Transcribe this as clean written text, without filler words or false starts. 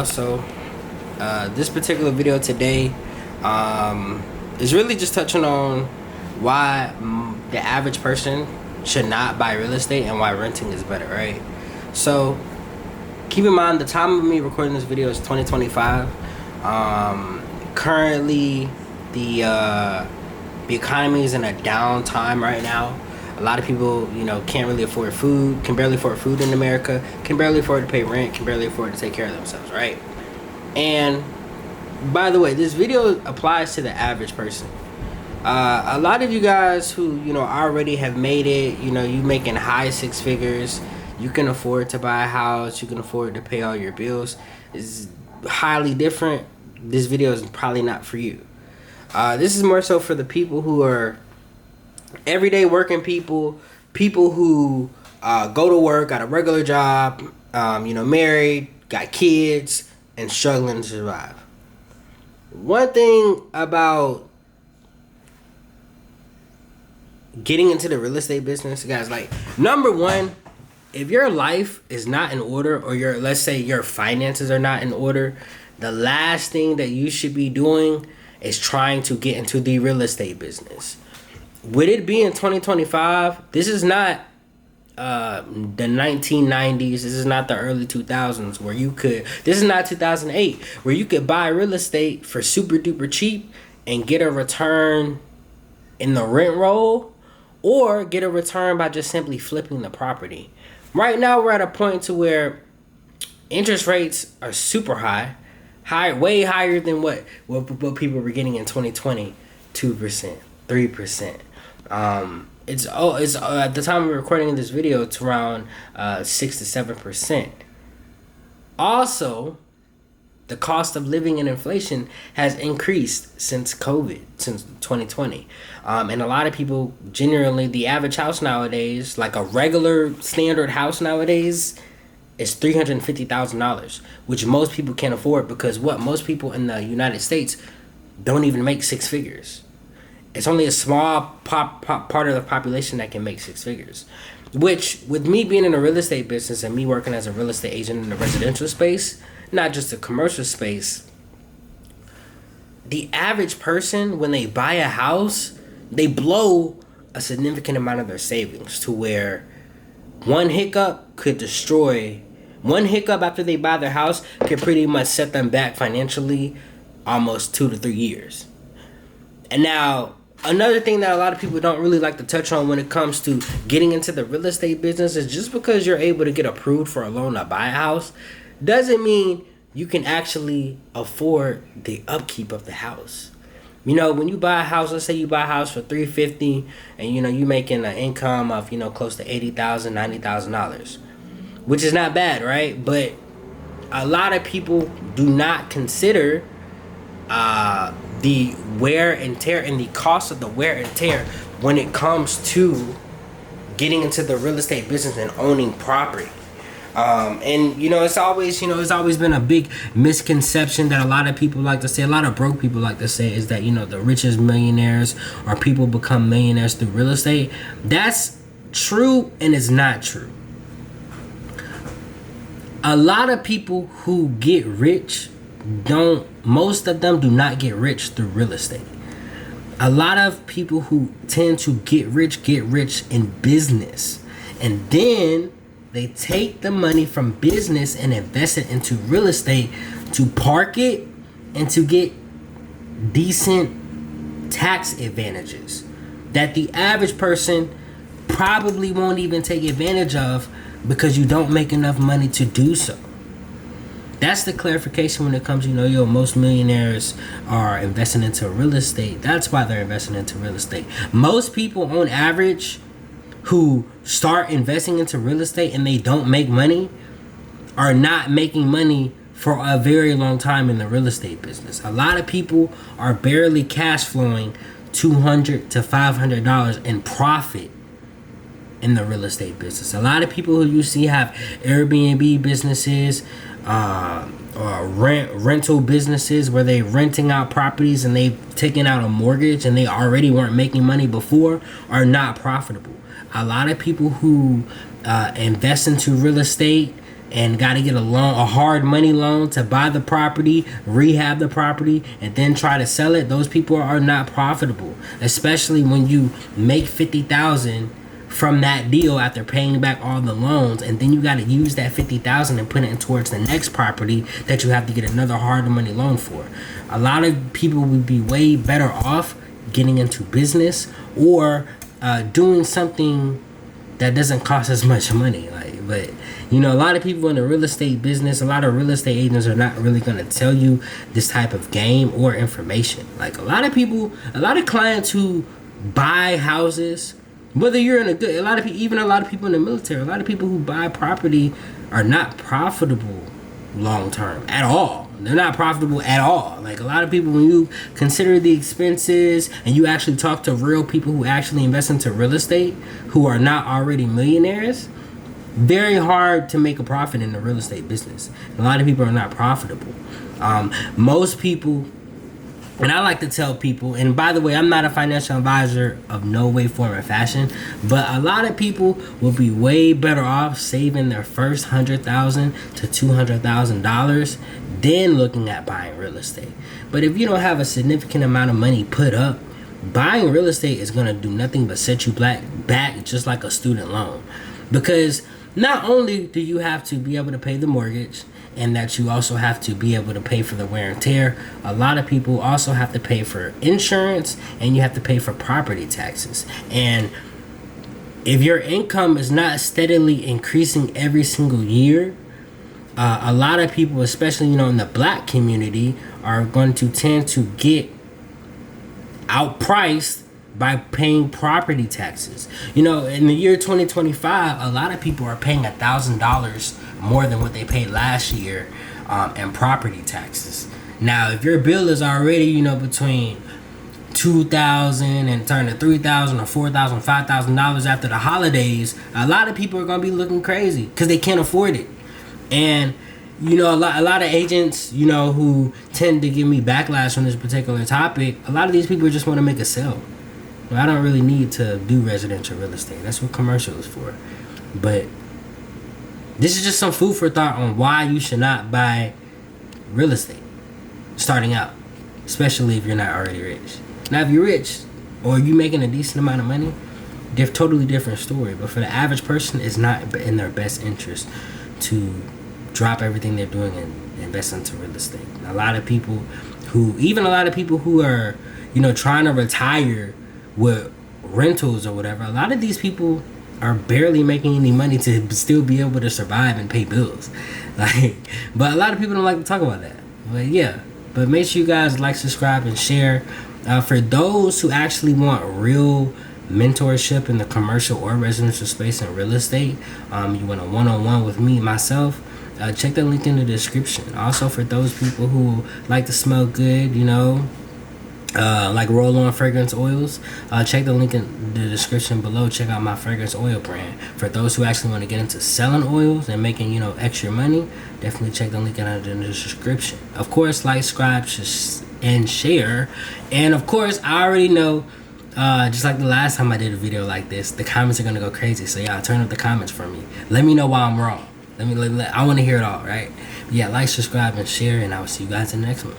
So, this particular video today is really just touching on why the average person should not buy real estate and why renting is better, right? So, keep in mind the time of me recording this video is 2025. Currently, the economy is in a down time right now. A lot of people, can't really afford food, can barely afford food in America, can barely afford to pay rent, can barely afford to take care of themselves, right? And by the way, this video applies to the average person. A lot of you guys who, already have made it, you making high six figures, you can afford to buy a house, you can afford to pay all your bills, is highly different. This video is probably not for you. This is more so for the people who are everyday working people who go to work, got a regular job, married, got kids, and struggling to survive. One thing about getting into the real estate business, guys, like, number one, if your life is not in order, or let's say your finances are not in order, the last thing that you should be doing is trying to get into the real estate business. With it being 2025, this is not the 1990s. This is not the early 2000s where this is not 2008 where you could buy real estate for super duper cheap and get a return in the rent roll, or get a return by just simply flipping the property. Right now, we're at a point to where interest rates are super high, way higher than what people were getting in 2020, 2%, 3%. It's at the time of recording this video, it's around 6 to 7%. Also, the cost of living and inflation has increased since COVID, since 2020. And a lot of people, generally, the average house nowadays, like a regular standard house nowadays, is $350,000, which most people can't afford, because most people in the United States don't even make six figures. It's only a small part of the population that can make six figures. Which, with me being in the real estate business and me working as a real estate agent in the residential space, not just the commercial space, the average person, when they buy a house, they blow a significant amount of their savings, to where one hiccup after they buy their house could pretty much set them back financially almost 2 to 3 years. And now, another thing that a lot of people don't really like to touch on when it comes to getting into the real estate business is, just because you're able to get approved for a loan to buy a house doesn't mean you can actually afford the upkeep of the house. When you buy a house, let's say you buy a house for $350, and you making an income of close to $80,000, $90,000, which is not bad, right? But a lot of people do not consider the wear and tear and the cost of the wear and tear when it comes to getting into the real estate business and owning property. And it's always been a big misconception that a lot of people like to say, a lot of broke people like to say, is that the richest millionaires or people become millionaires through real estate. That's true, and it's not true. A lot of people who get rich most of them do not get rich through real estate. A lot of people who tend to get rich in business, and then they take the money from business and invest it into real estate to park it and to get decent tax advantages that the average person probably won't even take advantage of, because you don't make enough money to do so. That's the clarification when it comes to, most millionaires are investing into real estate. That's why they're investing into real estate. Most people, on average, who start investing into real estate and they don't make money, are not making money for a very long time in the real estate business. A lot of people are barely cash flowing $200 to $500 in profit in the real estate business. A lot of people who you see have Airbnb businesses, or rental businesses where they renting out properties and they've taken out a mortgage and they already weren't making money before, are not profitable. A lot of people who invest into real estate and got to get a loan, a hard money loan to buy the property, rehab the property, and then try to sell it, those people are not profitable. Especially when you make $50,000 from that deal after paying back all the loans, and then you got to use that $50,000 and put it towards the next property that you have to get another hard money loan for. A lot of people would be way better off getting into business or doing something that doesn't cost as much money. But you know, a lot of people in the real estate business, a lot of real estate agents are not really going to tell you this type of game or information. Like a lot of people, a lot of clients who buy houses, whether you're in a good, a lot of people, even a lot of people in the military, a lot of people who buy property are not profitable long term at all. They're not profitable at all. Like a lot of people, when you consider the expenses and you actually talk to real people who actually invest into real estate who are not already millionaires, very hard to make a profit in the real estate business. A lot of people are not profitable. Most people, and I like to tell people, and by the way, I'm not a financial advisor of no way, form, or fashion, but a lot of people will be way better off saving their first $100,000 to $200,000 than looking at buying real estate. But if you don't have a significant amount of money put up, buying real estate is going to do nothing but set you back just like a student loan. Because not only do you have to be able to pay the mortgage, and that you also have to be able to pay for the wear and tear, a lot of people also have to pay for insurance, and you have to pay for property taxes. And if your income is not steadily increasing every single year, a lot of people, especially, you know, in the black community, are going to tend to get outpriced by paying property taxes. You know, in the year 2025, a lot of people are paying $1,000 more than what they paid last year in property taxes. Now, if your bill is already, you know, between $2,000 and turning to $3,000 or $4,000, $5,000 after the holidays, a lot of people are gonna be looking crazy because they can't afford it. And you know, a lot of agents, you know, who tend to give me backlash on this particular topic, a lot of these people just want to make a sale. I don't really need to do residential real estate. That's what commercial is for. But this is just some food for thought on why you should not buy real estate starting out, especially if you're not already rich. Now, if you're rich or you making a decent amount of money, totally different story. But for the average person, it's not in their best interest to drop everything they're doing and invest into real estate. A lot of people who are, you know, trying to retire with rentals or whatever, a lot of these people are barely making any money to still be able to survive and pay bills. But a lot of people don't like to talk about that. But yeah, but make sure you guys like, subscribe, and share. For those who actually want real mentorship in the commercial or residential space and real estate, you want a one-on-one with me, myself, check the link in the description. Also, for those people who like to smell good, you know, like roll-on fragrance oils, check the link in the description below. Check out my fragrance oil brand. For those who actually want to get into selling oils and making, you know, extra money, definitely check the link in the description. Of course, like, subscribe, and share. And of course, I already know, just like the last time I did a video like this, the comments are gonna go crazy. So y'all turn up the comments for me. Let me know why I'm wrong. I want to hear it all, right? But yeah, like, subscribe, and share, and I will see you guys in the next one.